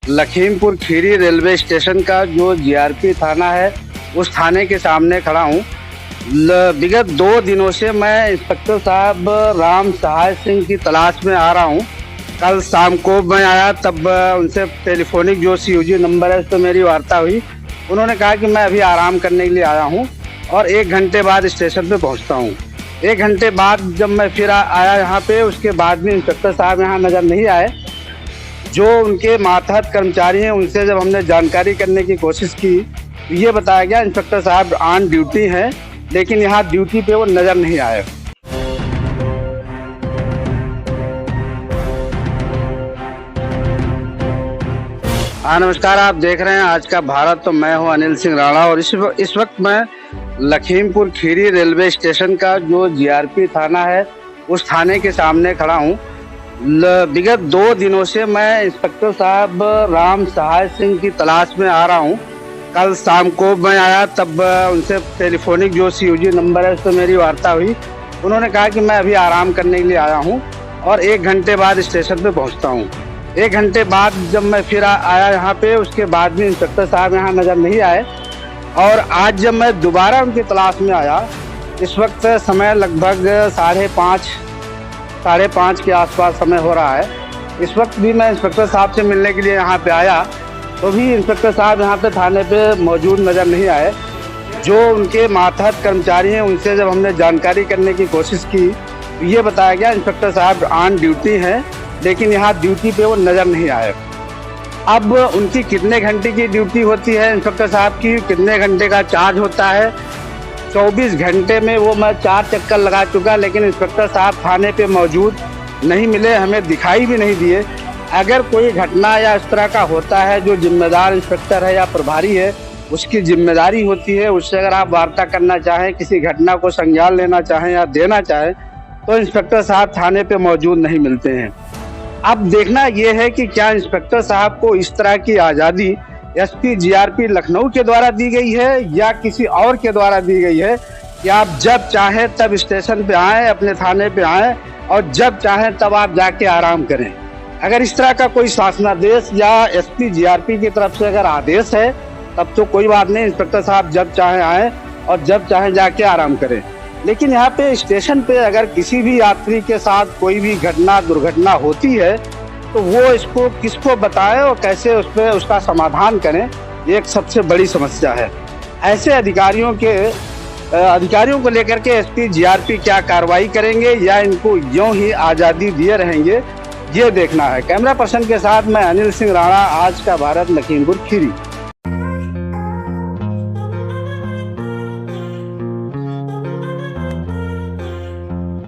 Lakhimpur Kheri railway station का जो GRP थाना है उस थाने के सामने खड़ा हूँ। विगत 2 दिनों से मैं इंस्पेक्टर साहब राम सहाय सिंह की तलाश में आ रहा हूँ। कल शाम को मैं आया, तब उनसे टेलीफोनिक जो सीयूजी नंबर है उस पर मेरी वार्ता हुई। उन्होंने कहा कि मैं अभी आराम करने के लिए आया हूँ और 1 घंटे बाद स्टेशन पे पहुँचता हूँ। 1 घंटे बाद जब मैं फिर आया यहाँ पे, उसके बाद भी इंस्पेक्टर साहब यहाँ नज़र नहीं आए। जो उनके मातहत कर्मचारी हैं उनसे जब हमने जानकारी करने की कोशिश की, ये बताया गया इंस्पेक्टर साहब ऑन ड्यूटी हैं, लेकिन यहाँ ड्यूटी पे वो नज़र नहीं आए। हाँ नमस्कार, आप देख रहे हैं आज का भारत। तो मैं हूँ अनिल सिंह राणा और इस वक्त मैं लखीमपुर खीरी रेलवे स्टेशन का जो जीआरपी थाना है उस थाने के सामने खड़ा हूँ। विगत 2 दिनों से मैं इंस्पेक्टर साहब राम सहाय सिंह की तलाश में आ रहा हूँ। कल शाम को मैं आया, तब उनसे टेलीफोनिक जो सीयूजी नंबर है उस पर मेरी वार्ता हुई। उन्होंने कहा कि मैं अभी आराम करने के लिए आया हूँ और 1 घंटे बाद स्टेशन पे पहुँचता हूँ। 1 घंटे बाद जब मैं फिर आया यहाँ पे, उसके बाद भी इंस्पेक्टर साहब यहाँ नज़र नहीं आए। और आज जब मैं दोबारा उनकी तलाश में आया, इस वक्त समय लगभग 5:30 के आसपास समय हो रहा है। इस वक्त भी मैं इंस्पेक्टर साहब से मिलने के लिए यहाँ पे आया, तो भी इंस्पेक्टर साहब यहाँ पे थाने पे मौजूद नज़र नहीं आए। जो उनके मातहत कर्मचारी हैं उनसे जब हमने जानकारी करने की कोशिश की, ये बताया गया इंस्पेक्टर साहब ऑन ड्यूटी हैं, लेकिन यहाँ ड्यूटी पे वो नज़र नहीं आए। अब उनकी कितने घंटे की ड्यूटी होती है इंस्पेक्टर साहब की, कितने घंटे का चार्ज होता है, 24 घंटे में वो मैं 4 चक्कर लगा चुका, लेकिन इंस्पेक्टर साहब थाने पे मौजूद नहीं मिले, हमें दिखाई भी नहीं दिए। अगर कोई घटना या इस तरह का होता है, जो जिम्मेदार इंस्पेक्टर है या प्रभारी है उसकी जिम्मेदारी होती है, उससे अगर आप वार्ता करना चाहें, किसी घटना को संज्ञान लेना चाहें या देना चाहें, तो इंस्पेक्टर साहब थाने पे मौजूद नहीं मिलते हैं। अब देखना यह है कि क्या इंस्पेक्टर साहब को इस तरह की आज़ादी एसपी जीआरपी लखनऊ के द्वारा दी गई है या किसी और के द्वारा दी गई है कि आप जब चाहें तब स्टेशन पे आएँ, अपने थाने पे आएँ और जब चाहें तब आप जाके आराम करें। अगर इस तरह का कोई शासनादेश या एसपी जीआरपी की तरफ से अगर आदेश है, तब तो कोई बात नहीं, इंस्पेक्टर साहब जब चाहें आएँ और जब चाहें जाके आराम करें। लेकिन यहाँ पे स्टेशन पे अगर किसी भी यात्री के साथ कोई भी दुर्घटना होती है, तो वो इसको किसको बताएं और कैसे उस पर उसका समाधान करें, ये एक सबसे बड़ी समस्या है। ऐसे अधिकारियों को लेकर के एसपी जीआरपी क्या कार्रवाई करेंगे या इनको यूं ही आज़ादी दिए रहेंगे, ये देखना है। कैमरा पर्सन के साथ मैं अनिल सिंह राणा, आज का भारत, लखीमपुर खीरी।